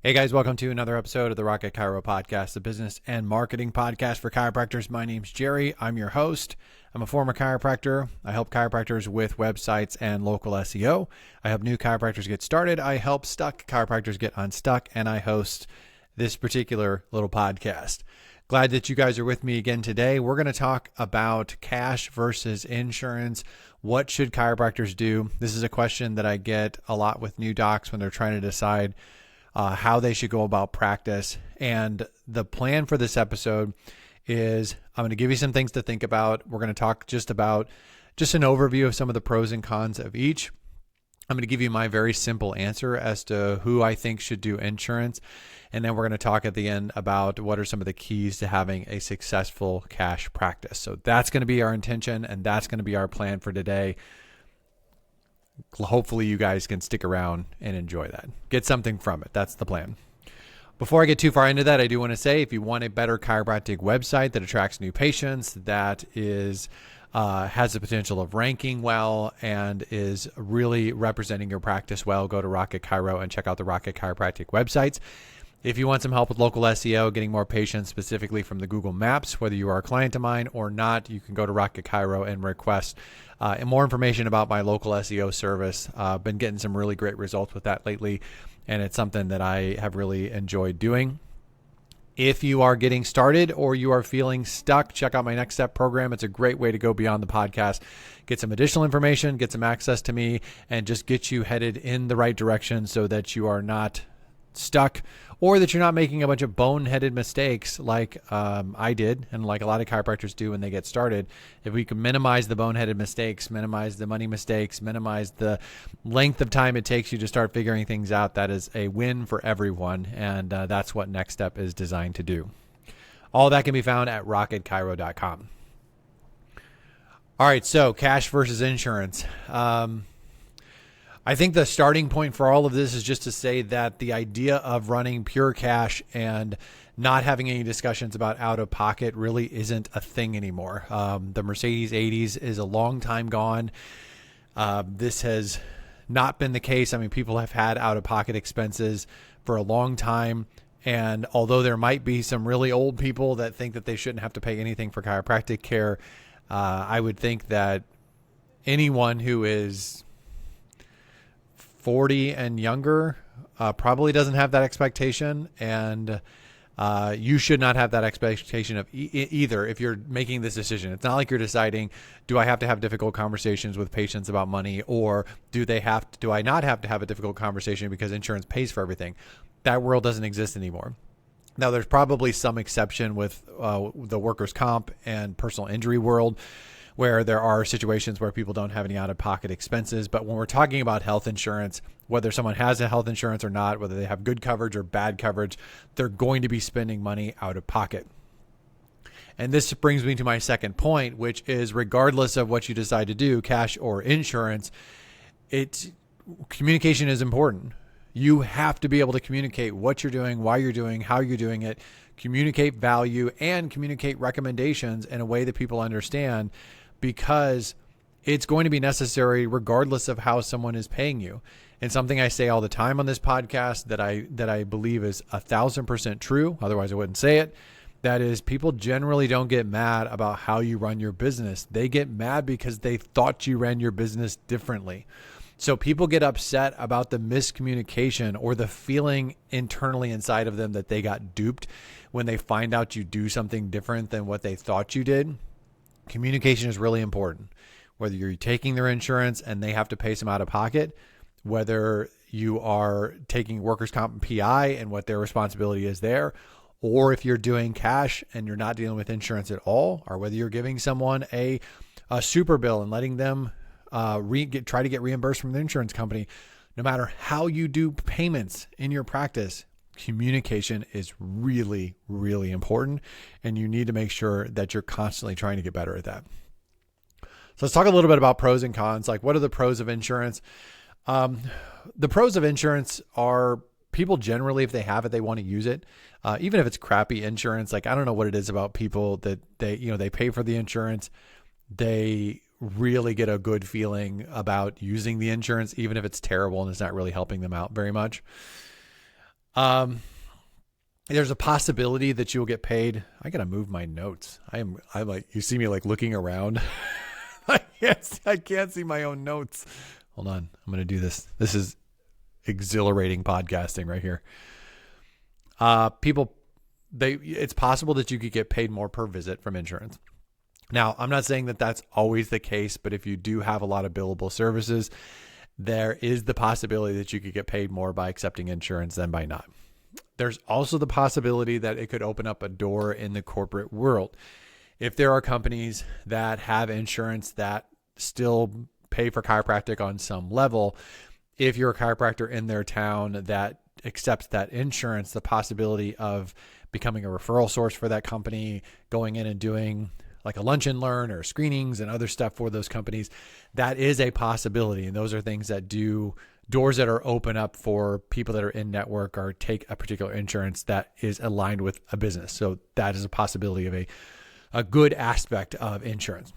Hey guys, welcome to another episode of the Rocket Chiro Podcast, the business and marketing podcast for chiropractors. My name's Jerry. I'm your host. I'm a former chiropractor. I help chiropractors with websites and local SEO. I help new chiropractors get started. I help stuck chiropractors get unstuck, and I host this particular little podcast. Glad that you guys are with me again today. We're going to talk about cash versus insurance. What should chiropractors do? This is a question that I get a lot with new docs when they're trying to decide how they should go about practice. And the plan for this episode is I'm going to give you some things to think about. We're going to talk just an overview of some of the pros and cons of each. I'm going to give you my very simple answer as to who I think should do insurance. And then we're going to talk at the end about what are some of the keys to having a successful cash practice. So that's going to be our intention, and that's going to be our plan for today. Hopefully you guys can stick around and enjoy that. Get something from it. That's the plan. Before I get too far into that, I do want to say if you want a better chiropractic website that attracts new patients, that is has the potential of ranking well and is really representing your practice well, go to Rocket Chiro and check out the Rocket Chiropractic websites. If you want some help with local SEO, getting more patients specifically from the Google Maps, whether you are a client of mine or not, you can go to Rocket Chiro and request more information about my local SEO service. I've been getting some really great results with that lately, and it's something that I have really enjoyed doing. If you are getting started or you are feeling stuck, check out my Next Step program. It's a great way to go beyond the podcast, get some additional information, get some access to me, and just get you headed in the right direction so that you are not stuck or that you're not making a bunch of boneheaded mistakes like I did and like a lot of chiropractors do when they get started. If we can minimize the boneheaded mistakes, minimize the money mistakes, minimize the length of time it takes you to start figuring things out, that is a win for everyone. And that's what Next Step is designed to do. All that can be found at rocketchiro.com. All right, so cash versus insurance. I think the starting point for all of this is just to say that the idea of running pure cash and not having any discussions about out of pocket really isn't a thing anymore. The Mercedes 80s is a long time gone. This has not been the case. I mean, people have had out of pocket expenses for a long time. And although there might be some really old people that think that they shouldn't have to pay anything for chiropractic care, I would think that anyone who is 40 and younger probably doesn't have that expectation, and you should not have that expectation of either if you're making this decision. It's not like you're deciding, do I have to have difficult conversations with patients about money, or do I not have to have a difficult conversation because insurance pays for everything? That world doesn't exist anymore. Now, there's probably some exception with the workers' comp and personal injury world, where there are situations where people don't have any out-of-pocket expenses. But when we're talking about health insurance, whether someone has a health insurance or not, whether they have good coverage or bad coverage, they're going to be spending money out of pocket. And this brings me to my second point, which is regardless of what you decide to do, cash or insurance, communication is important. You have to be able to communicate what you're doing, why you're doing, how you're doing it, communicate value, and communicate recommendations in a way that people understand, because it's going to be necessary regardless of how someone is paying you. And something I say all the time on this podcast that I believe is 1,000% true, otherwise I wouldn't say it, that is, people generally don't get mad about how you run your business. They get mad because they thought you ran your business differently. So people get upset about the miscommunication or the feeling internally inside of them that they got duped when they find out you do something different than what they thought you did. Communication is really important. Whether you're taking their insurance and they have to pay some out of pocket, whether you are taking workers' comp and PI and what their responsibility is there, or if you're doing cash and you're not dealing with insurance at all, or whether you're giving someone a super bill and letting them try to get reimbursed from the insurance company, no matter how you do payments in your practice, communication is really, really important, and you need to make sure that you're constantly trying to get better at that. So let's talk a little bit about pros and cons. Like, what are the pros of insurance? The pros of insurance are people generally, if they have it, they want to use it. Even if it's crappy insurance, like I don't know what it is about people that they pay for the insurance. They really get a good feeling about using the insurance, even if it's terrible and it's not really helping them out very much. There's a possibility that you'll get paid. I got to move my notes. I'm like, you see me like looking around. I can't see my own notes. Hold on. I'm going to do this. This is exhilarating podcasting right here. It's possible that you could get paid more per visit from insurance. Now, I'm not saying that that's always the case, but if you do have a lot of billable services, there is the possibility that you could get paid more by accepting insurance than by not. There's also the possibility that it could open up a door in the corporate world. If there are companies that have insurance that still pay for chiropractic on some level, if you're a chiropractor in their town that accepts that insurance, the possibility of becoming a referral source for that company, going in and doing like a lunch and learn or screenings and other stuff for those companies, that is a possibility. And those are things that doors that are open up for people that are in network or take a particular insurance that is aligned with a business. So that is a possibility of a good aspect of insurance.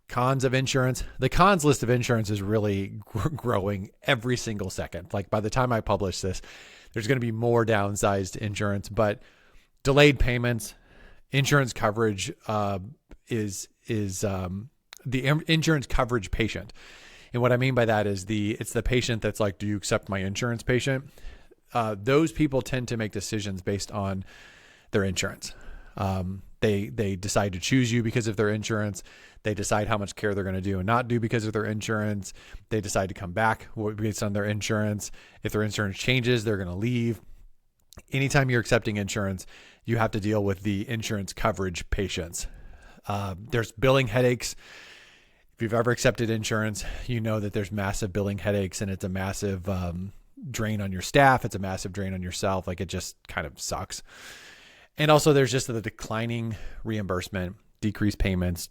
Cons of insurance. The cons list of insurance is really growing every single second. Like by the time I publish this, there's going to be more downsized insurance, but delayed payments, insurance coverage is the insurance coverage patient. And what I mean by that is it's the patient that's like, do you accept my insurance patient? Those people tend to make decisions based on their insurance. They decide to choose you because of their insurance. They decide how much care they're going to do and not do because of their insurance. They decide to come back based on their insurance. If their insurance changes, they're going to leave. Anytime you're accepting insurance, you have to deal with the insurance coverage patients. There's billing headaches. If you've ever accepted insurance, you know that there's massive billing headaches and it's a massive drain on your staff. It's a massive drain on yourself. Like it just kind of sucks. And also there's just the declining reimbursement, decreased payments,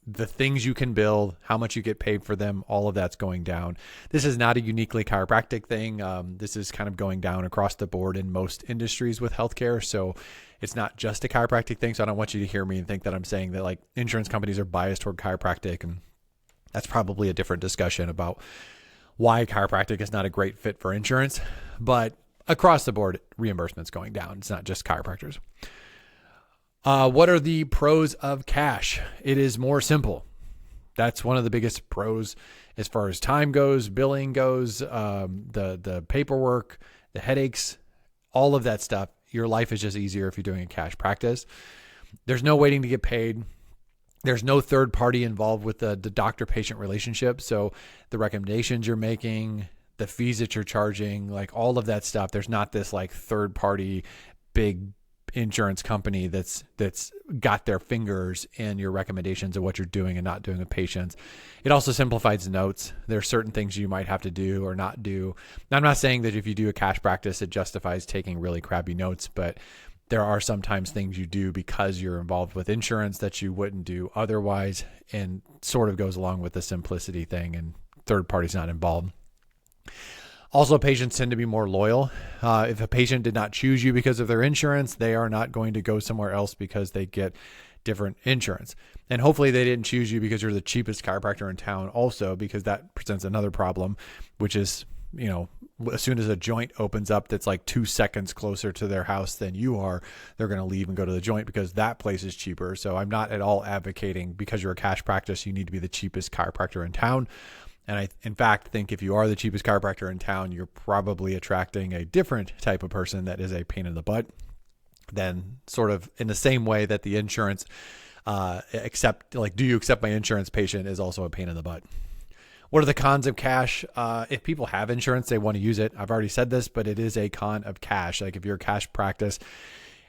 the things you can bill, how much you get paid for them, all of that's going down. This is not a uniquely chiropractic thing. This is kind of going down across the board in most industries with healthcare. So it's not just a chiropractic thing. So I don't want you to hear me and think that I'm saying that like insurance companies are biased toward chiropractic. And that's probably a different discussion about why chiropractic is not a great fit for insurance. But across the board, reimbursement's going down. It's not just chiropractors. What are the pros of cash? It is more simple. That's one of the biggest pros as far as time goes, billing goes, the paperwork, the headaches, all of that stuff. Your life is just easier if you're doing a cash practice. There's no waiting to get paid. There's no third party involved with the doctor-patient relationship. So the recommendations you're making, the fees that you're charging, like all of that stuff, there's not this like third party big insurance company that's got their fingers in your recommendations of what you're doing and not doing with patients. It also simplifies notes. There are certain things you might have to do or not do. Now, I'm not saying that if you do a cash practice, it justifies taking really crappy notes, but there are sometimes things you do because you're involved with insurance that you wouldn't do otherwise, and sort of goes along with the simplicity thing and third party's not involved. Also, patients tend to be more loyal. If a patient did not choose you because of their insurance, they are not going to go somewhere else because they get different insurance. And hopefully they didn't choose you because you're the cheapest chiropractor in town also, because that presents another problem, which is, you know, as soon as a joint opens up that's like 2 seconds closer to their house than you are, they're going to leave and go to the joint because that place is cheaper. So I'm not at all advocating because you're a cash practice, you need to be the cheapest chiropractor in town. And I, in fact, think if you are the cheapest chiropractor in town, you're probably attracting a different type of person that is a pain in the butt. Then sort of in the same way that the insurance do you accept my insurance patient is also a pain in the butt. What are the cons of cash? If people have insurance, they want to use it. I've already said this, but it is a con of cash. Like if you're a cash practice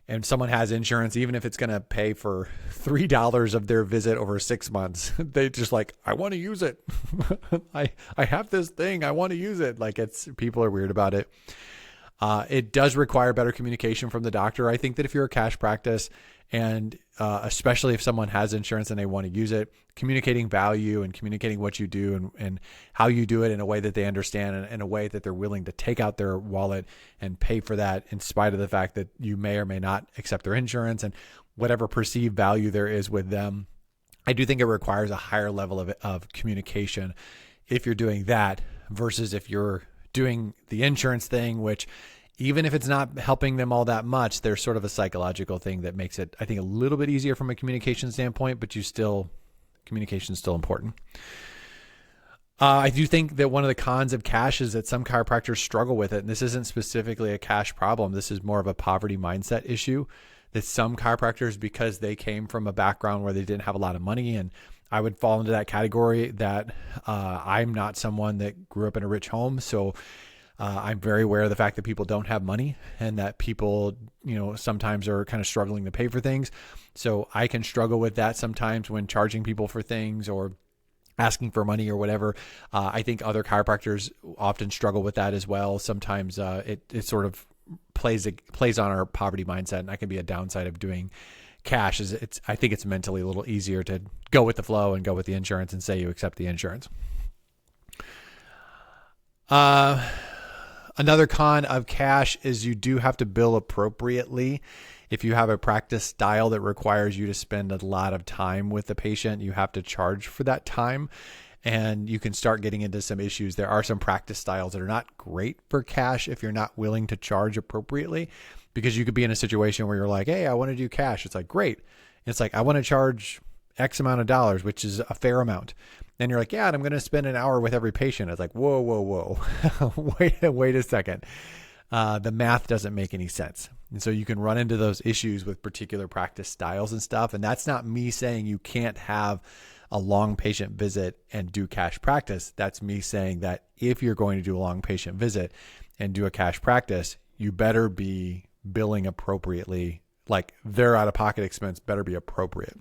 and someone has insurance, even if it's going to pay for $3 of their visit over 6 months, they just like, I want to use it. I have this thing. I want to use it. Like people are weird about it. It does require better communication from the doctor. I think that if you're a cash practice and especially if someone has insurance and they want to use it, communicating value and communicating what you do and how you do it in a way that they understand and in a way that they're willing to take out their wallet and pay for that in spite of the fact that you may or may not accept their insurance and whatever perceived value there is with them. I do think it requires a higher level of communication if you're doing that versus if you're doing the insurance thing, which even if it's not helping them all that much, there's sort of a psychological thing that makes it, I think, a little bit easier from a communication standpoint, but communication is still important. I do think that one of the cons of cash is that some chiropractors struggle with it. And this isn't specifically a cash problem. This is more of a poverty mindset issue, that some chiropractors, because they came from a background where they didn't have a lot of money, and I would fall into that category, that I'm not someone that grew up in a rich home. So I'm very aware of the fact that people don't have money, and that people, sometimes are kind of struggling to pay for things. So I can struggle with that sometimes when charging people for things or asking for money or whatever. I think other chiropractors often struggle with that as well. Sometimes it sort of plays on our poverty mindset, and that can be a downside of doing cash. I think it's mentally a little easier to go with the flow and go with the insurance and say you accept the insurance. Another con of cash is you do have to bill appropriately. If you have a practice style that requires you to spend a lot of time with the patient, you have to charge for that time, and you can start getting into some issues. There are some practice styles that are not great for cash if you're not willing to charge appropriately, because you could be in a situation where you're like, hey, I want to do cash. It's like, great. And it's like, I want to charge X amount of dollars, which is a fair amount. And you're like, yeah, and I'm going to spend an hour with every patient. It's like, whoa. wait a second. The math doesn't make any sense. And so you can run into those issues with particular practice styles and stuff. And that's not me saying you can't have a long patient visit and do cash practice. That's me saying that if you're going to do a long patient visit and do a cash practice, you better be billing appropriately. Like, their out-of-pocket expense better be appropriate.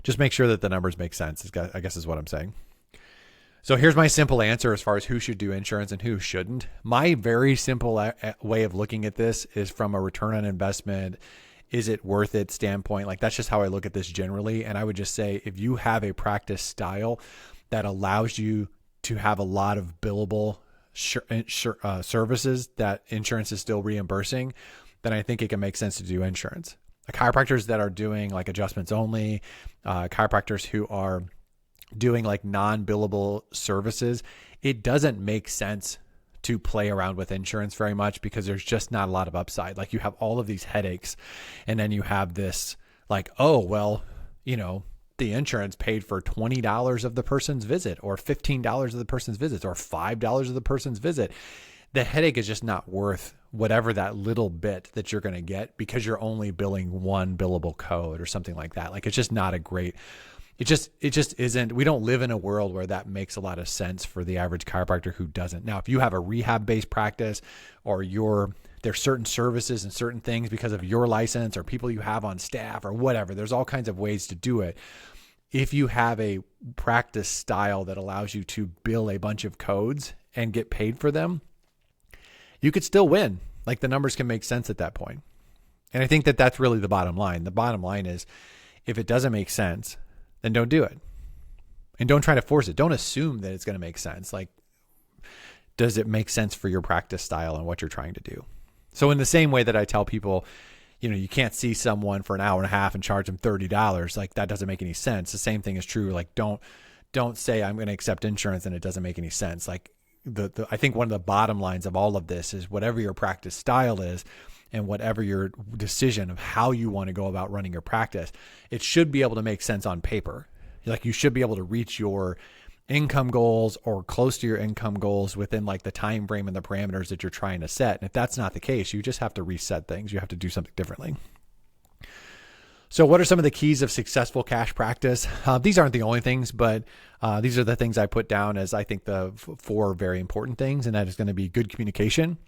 Just make sure that the numbers make sense, I guess is what I'm saying. So here's my simple answer as far as who should do insurance and who shouldn't. My very simple way of looking at this is from a return on investment, is it worth it standpoint. Like, that's just how I look at this generally. And I would just say, if you have a practice style that allows you to have a lot of billable services that insurance is still reimbursing, then I think it can make sense to do insurance. Chiropractors that are doing like adjustments only, chiropractors who are doing like non-billable services, it doesn't make sense to play around with insurance very much, because there's just not a lot of upside. Like, you have all of these headaches, and then you have this like, oh, well, the insurance paid for $20 of the person's visit, or $15 of the person's visit, or $5 of the person's visit. The headache is just not worth whatever that little bit that you're going to get, because you're only billing one billable code or something like that. Like, it's just not a great, it just isn't. We don't live in a world where that makes a lot of sense for the average chiropractor who doesn't. Now, if you have a rehab based practice, or there's certain services and certain things because of your license or people you have on staff or whatever, there's all kinds of ways to do it. If you have a practice style that allows you to bill a bunch of codes and get paid for them, you could still win. Like, the numbers can make sense at that point. And I think that that's really the bottom line. The bottom line is, if it doesn't make sense, then don't do it. And don't try to force it. Don't assume that it's going to make sense. Like, does it make sense for your practice style and what you're trying to do? So in the same way that I tell people, you can't see someone for an hour and a half and charge them $30, like, that doesn't make any sense. The same thing is true. Like, don't say I'm going to accept insurance and it doesn't make any sense. Like, I think one of the bottom lines of all of this is, whatever your practice style is and whatever your decision of how you want to go about running your practice, it should be able to make sense on paper. Like, you should be able to reach your income goals or close to your income goals within like the time frame and the parameters that you're trying to set. And if that's not the case, you just have to reset things. You have to do something differently. So what are some of the keys of successful cash practice? These aren't the only things, but these are the things I put down as I think the four very important things, and that is going to be good communication.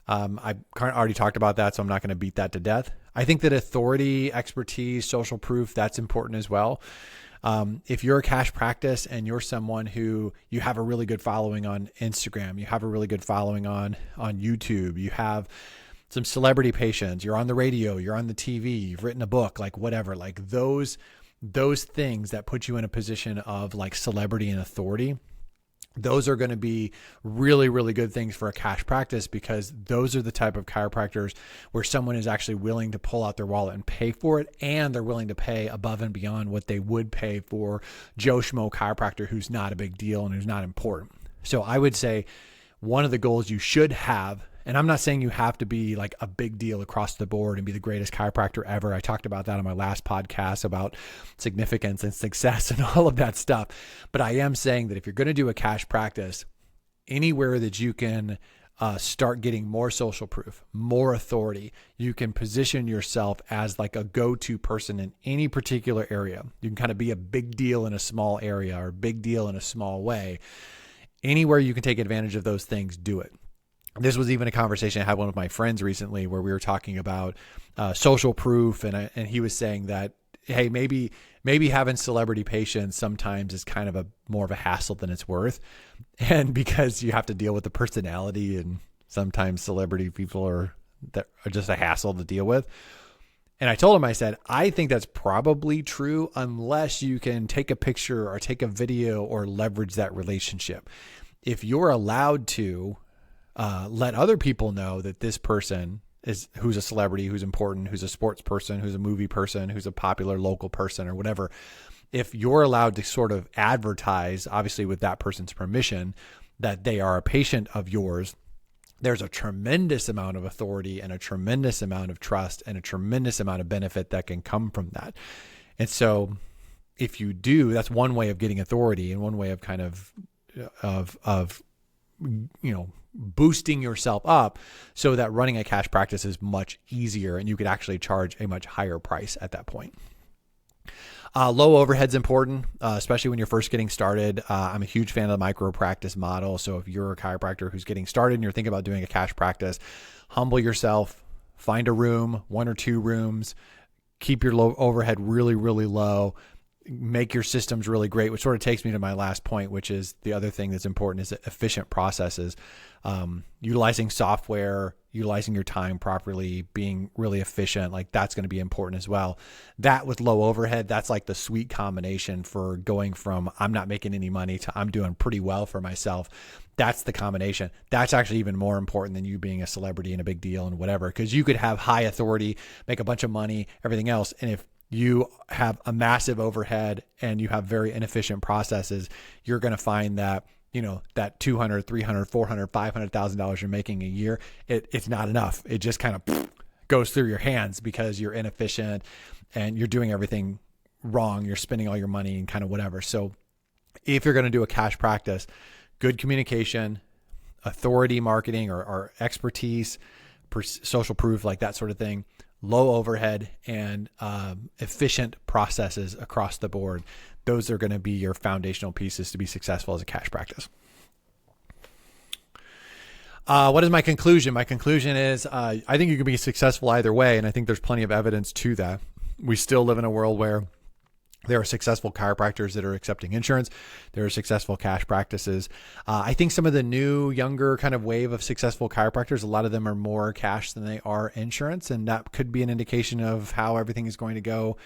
I already talked about that, so I'm not going to beat that to death. I think that authority, expertise, social proof, that's important as well. If you're a cash practice and you're someone who you have a really good following on Instagram, you have a really good following on YouTube, you have some celebrity patients, you're on the radio, you're on the TV, you've written a book, like whatever, like those things that put you in a position of like celebrity and authority, those are going to be really, really good things for a cash practice, because those are the type of chiropractors where someone is actually willing to pull out their wallet and pay for it. And they're willing to pay above and beyond what they would pay for Joe Schmo chiropractor, who's not a big deal and who's not important. So I would say one of the goals you should have And I'm not saying you have to be like a big deal across the board and be the greatest chiropractor ever. I talked about that on my last podcast about significance and success and all of that stuff. But I am saying that if you're going to do a cash practice, anywhere that you can start getting more social proof, more authority, you can position yourself as like a go-to person in any particular area. You can kind of be a big deal in a small area or a big deal in a small way. Anywhere you can take advantage of those things, do it. This was even a conversation I had with one of my friends recently where we were talking about social proof, and he was saying that, hey, maybe having celebrity patients sometimes is kind of more of a hassle than it's worth. And because you have to deal with the personality, and sometimes celebrity people are just a hassle to deal with. And I told him, I said, I think that's probably true unless you can take a picture or take a video or leverage that relationship. If you're allowed to let other people know that this person who's a celebrity, who's important, who's a sports person, who's a movie person, who's a popular local person or whatever, if you're allowed to sort of advertise, obviously with that person's permission, that they are a patient of yours, there's a tremendous amount of authority and a tremendous amount of trust and a tremendous amount of benefit that can come from that. And so if you do, that's one way of getting authority and one way of kind of boosting yourself up so that running a cash practice is much easier and you could actually charge a much higher price at that point. Low overhead's important, especially when you're first getting started. I'm a huge fan of the micro practice model. So if you're a chiropractor who's getting started and you're thinking about doing a cash practice, humble yourself, find a room, 1 or 2 rooms, keep your low overhead really, really low, make your systems really great, which sort of takes me to my last point, which is the other thing that's important is efficient processes. Utilizing software, utilizing your time properly, being really efficient, like that's going to be important as well. That with low overhead, that's like the sweet combination for going from I'm not making any money to I'm doing pretty well for myself. That's the combination. That's actually even more important than you being a celebrity and a big deal and whatever, because you could have high authority, make a bunch of money, everything else. And if you have a massive overhead and you have very inefficient processes, you're going to find that, that $200,000, $300,000, $400,000, $500,000 you're making a year, it's not enough. It just kind of goes through your hands because you're inefficient and you're doing everything wrong. You're spending all your money and kind of whatever. So if you're going to do a cash practice, good communication, authority marketing or expertise, social proof, like that sort of thing, low overhead and efficient processes across the board. Those are going to be your foundational pieces to be successful as a cash practice. What is my conclusion? My conclusion is I think you can be successful either way, and I think there's plenty of evidence to that. We still live in a world where there are successful chiropractors that are accepting insurance. There are successful cash practices. I think some of the new, younger kind of wave of successful chiropractors, a lot of them are more cash than they are insurance. And that could be an indication of how everything is going to go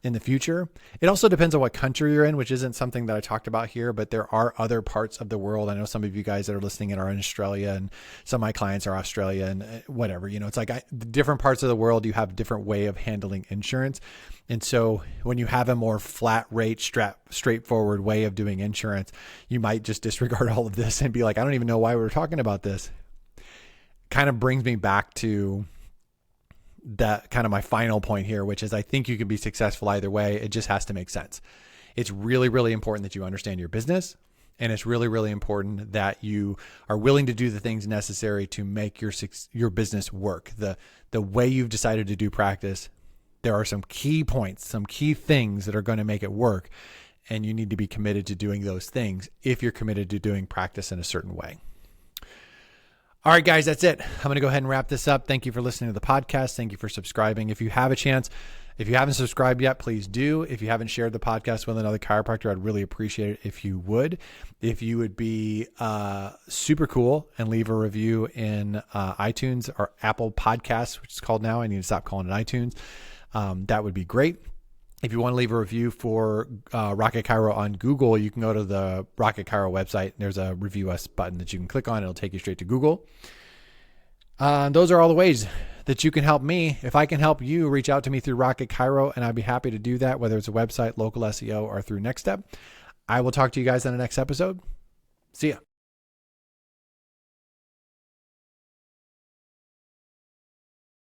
in the future. It also depends on what country you're in, which isn't something that I talked about here, but there are other parts of the world. I know some of you guys that are listening in are in Australia, and some of my clients are Australia and whatever, it's like different parts of the world, you have a different way of handling insurance. And so when you have a more flat rate, straightforward way of doing insurance, you might just disregard all of this and be like, I don't even know why we were talking about this. Kind of brings me back to that kind of my final point here, which is I think you can be successful either way. It just has to make sense. It's really, really important that you understand your business. And it's really, really important that you are willing to do the things necessary to make your business work. The way you've decided to do practice, there are some key points, some key things that are going to make it work. And you need to be committed to doing those things if you're committed to doing practice in a certain way. All right, guys, that's it. I'm going to go ahead and wrap this up. Thank you for listening to the podcast. Thank you for subscribing. If you have a chance, if you haven't subscribed yet, please do. If you haven't shared the podcast with another chiropractor, I'd really appreciate it if you would. If you would be super cool and leave a review in iTunes or Apple Podcasts, which is called now. I need to stop calling it iTunes. That would be great. If you want to leave a review for Rocket Chiro on Google, you can go to the Rocket Chiro website. There's a review us button that you can click on. It'll take you straight to Google. Those are all the ways that you can help me. If I can help you, reach out to me through Rocket Chiro, and I'd be happy to do that, whether it's a website, local SEO, or through Next Step. I will talk to you guys on the next episode. See ya.